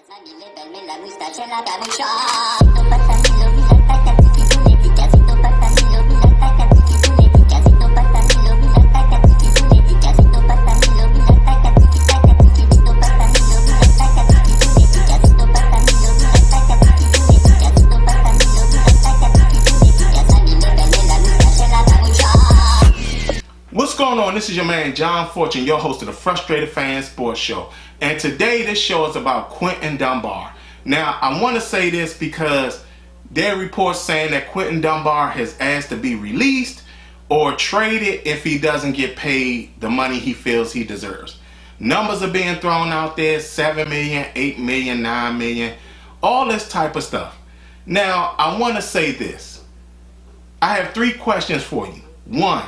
Mamie belle, la moustache et la capuchon. Casito patanilo, mira tacatiki, casito patanilo, mira tacatiki, casito patanilo, mira tacatiki, casito patanilo, mira tacatiki, casito patanilo, mira tacatiki, casito patanilo, mira tacatiki, casito patanilo, mira tacatiki, mamie belle, la moustache et la capuchon. What's going on? This is your man John Fortune, your host of the Frustrated Fan Sports Show. And today this show is about Quinton Dunbar. Now, I want to say this because there are reports saying that Quinton Dunbar has asked to be released or traded if he doesn't get paid the money he feels he deserves. Numbers are being thrown out there, 7 million, 8 million, 9 million, all this type of stuff. Now, I want to say this. I have 3 questions for you. 1,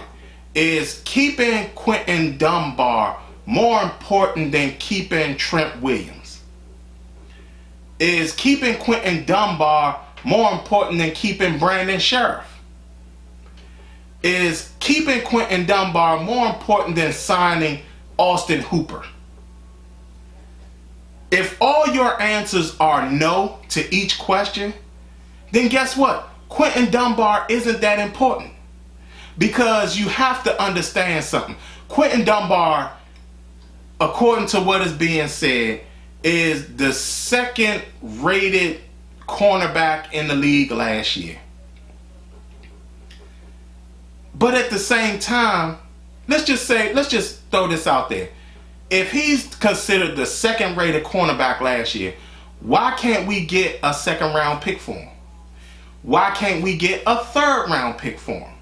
is keeping Quinton Dunbar more important than keeping Trent Williams? Is keeping Quinton Dunbar more important than keeping Brandon Sheriff? Is keeping Quinton Dunbar more important than signing Austin Hooper? If all your answers are no to each question, then guess what? Quinton Dunbar isn't that important. Because you have to understand something. Quinton Dunbar, according to what is being said, is the 2nd rated cornerback in the league last year. But at the same time, let's just throw this out there. If he's considered the 2nd rated cornerback last year, why can't we get a 2nd round pick for him? Why can't we get a 3rd round pick for him?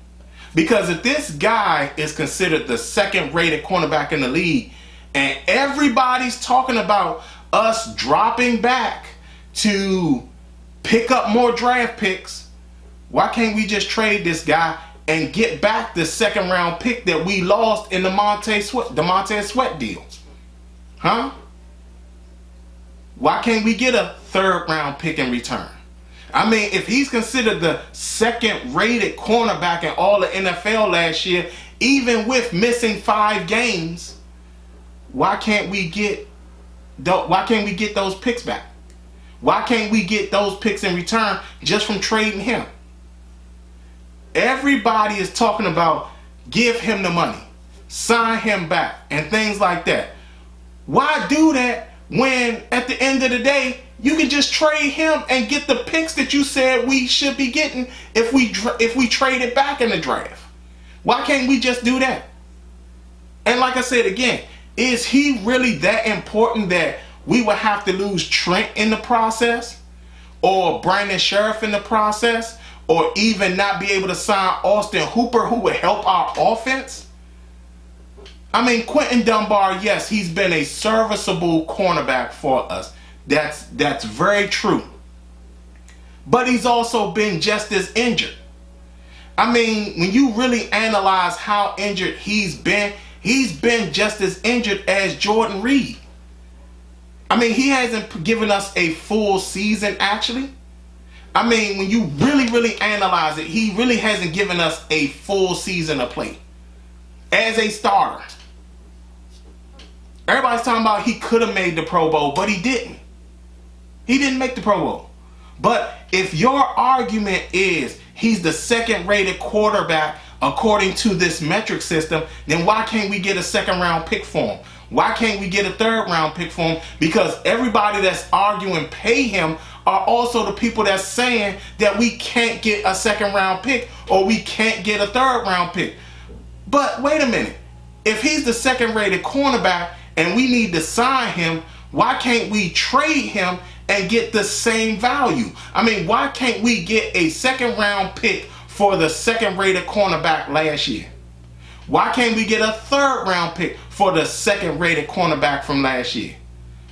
Because if this guy is considered the 2nd rated cornerback in the league and everybody's talking about us dropping back to pick up more draft picks, why can't we just trade this guy and get back the 2nd round pick that we lost in the Montez Sweat deal? Huh? Why can't we get a 3rd round pick in return? I mean, if he's considered the 2nd rated cornerback in all the NFL last year, even with missing 5 games, why can't we get those picks back? Why can't we get those picks in return just from trading him? Everybody is talking about give him the money, sign him back, and things like that. Why do that when at the end of the day you can just trade him and get the picks that you said we should be getting if we trade it back in the draft? Why can't we just do that? And like I said again, is he really that important that we would have to lose Trent in the process, or Brandon Sheriff in the process, or even not be able to sign Austin Hooper, who would help our offense? I mean, Quinton Dunbar, yes, he's been a serviceable cornerback for us. That's very true. But he's also been just as injured. I mean, when you really analyze how injured he's been just as injured as Jordan Reed. I mean, he hasn't given us a full season, actually. I mean, when you really analyze it, he really hasn't given us a full season of play as a starter. Everybody's talking about he could have made the Pro Bowl, but he didn't. He didn't make the Pro Bowl. But if your argument is he's the 2nd rated quarterback according to this metric system, then why can't we get a 2nd round pick for him? Why can't we get a 3rd round pick for him? Because everybody that's arguing pay him are also the people that's saying that we can't get a 2nd round pick or we can't get a 3rd round pick. But wait a minute. If he's the 2nd rated cornerback and we need to sign him, why can't we trade him and get the same value? I mean, why can't we get a 2nd round pick for the 2nd rated cornerback last year? Why can't we get a 3rd round pick for the 2nd rated cornerback from last year?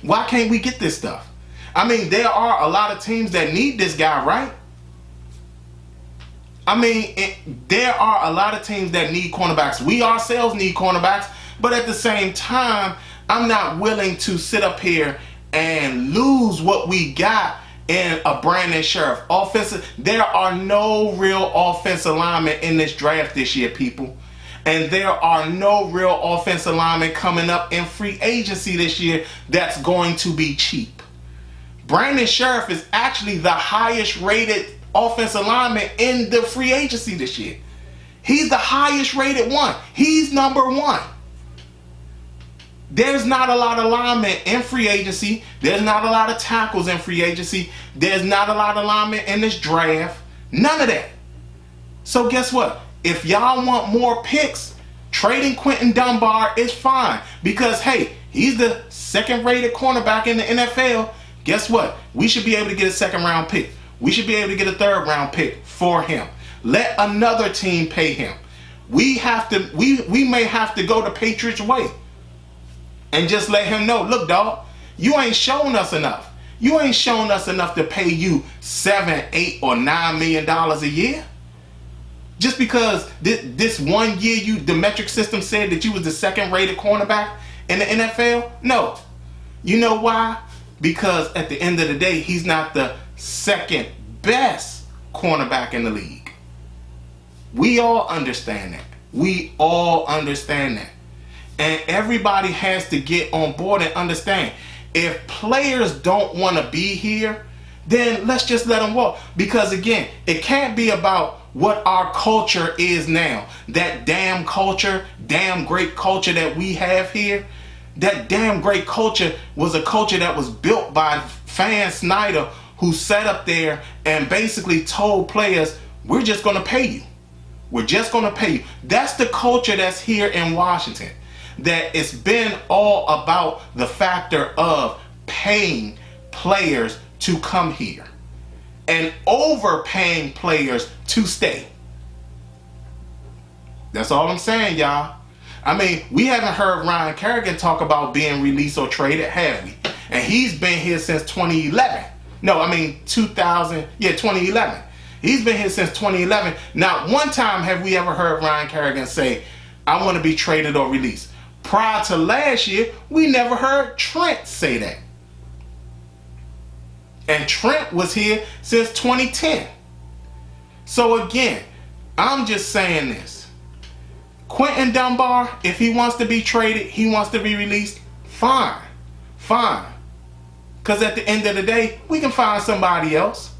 Why can't we get this stuff? I mean, there are a lot of teams that need this guy, right? I mean, there are a lot of teams that need cornerbacks. We ourselves need cornerbacks, but at the same time, I'm not willing to sit up here and lose what we got in a Brandon Sheriff. There are no real offensive linemen in this draft this year, people. And there are no real offensive linemen coming up in free agency this year that's going to be cheap. Brandon Sheriff is actually the highest rated offensive lineman in the free agency this year. He's the highest rated one. He's number one. There's not a lot of linemen in free agency. There's not a lot of tackles in free agency. There's not a lot of linemen in this draft. None of that. So guess what? If y'all want more picks, trading Quinton Dunbar is fine. Because, hey, he's the second rated cornerback in the NFL. Guess what? We should be able to get a second round pick. We should be able to get a third round pick for him. Let another team pay him. We may have to go the Patriots way. And just let him know, look, dog, you ain't shown us enough. You ain't shown us enough to pay you $7, $8, or $9 million a year. Just because this 1 year the metric system said that you was the second rated cornerback in the NFL? No. You know why? Because at the end of the day, he's not the second best cornerback in the league. We all understand that. We all understand that. And everybody has to get on board and understand, if players don't want to be here, then let's just let them walk. Because again, it can't be about what our culture is now. That damn culture, damn great culture that we have here. That damn great culture was a culture that was built by Fan Snyder, who sat up there and basically told players, we're just going to pay you. We're just going to pay you. That's the culture that's here in Washington. That it's been all about the factor of paying players to come here and overpaying players to stay. That's all I'm saying, y'all. I mean, we haven't heard Ryan Kerrigan talk about being released or traded, have we? And he's been here since 2011. No, I mean 2011. He's been here since 2011. Not one time have we ever heard Ryan Kerrigan say, I want to be traded or released. Prior to last year, we never heard Trent say that. And Trent was here since 2010. So again, I'm just saying this. Quinton Dunbar, if he wants to be traded, he wants to be released, fine. Fine. Because at the end of the day, we can find somebody else.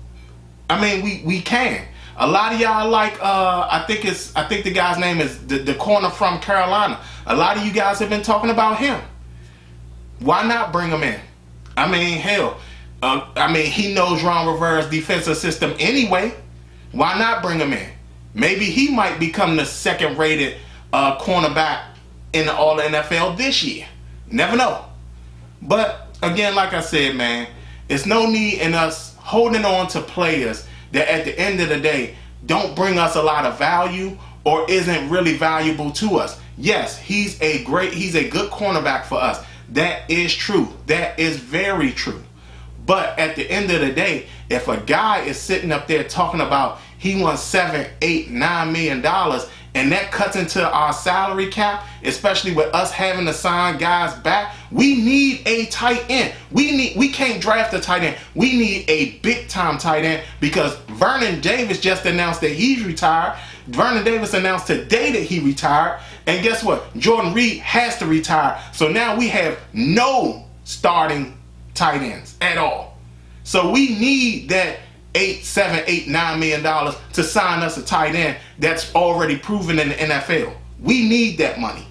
I mean, we can. A lot of y'all like, I think the guy's name is the corner from Carolina. A lot of you guys have been talking about him. Why not bring him in? I mean, hell, he knows Ron Rivera's defensive system anyway. Why not bring him in? Maybe he might become the second-rated cornerback in the All-NFL this year. Never know. But again, like I said, man, it's no need in us holding on to players that at the end of the day don't bring us a lot of value or isn't really valuable to us. Yes, he's a good cornerback for us. That is true. That is very true. But at the end of the day, if a guy is sitting up there talking about he wants $7, $8, $9 million, and that cuts into our salary cap, especially with us having to sign guys back, we need a tight end. We can't draft a tight end. We need a big time tight end because Vernon Davis just announced that he's retired. Vernon Davis announced today that he retired. And guess what? Jordan Reed has to retire. So now we have no starting tight ends at all. So we need that $7, $8, $9 million to sign us a tight end that's already proven in the NFL. We need that money.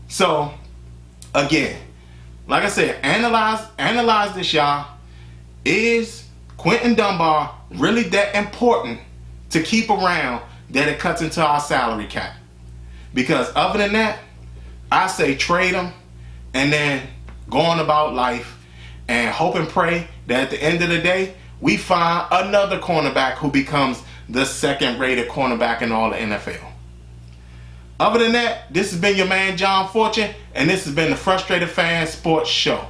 So again, like I said, analyze this, y'all. Is Quinton Dunbar really that important to keep around that it cuts into our salary cap? Because other than that, I say trade him and then go on about life and hope and pray that at the end of the day, we find another cornerback who becomes the second-rated cornerback in all the NFL. Other than that, this has been your man, John Fortune, and this has been the Frustrated Fan Sports Show.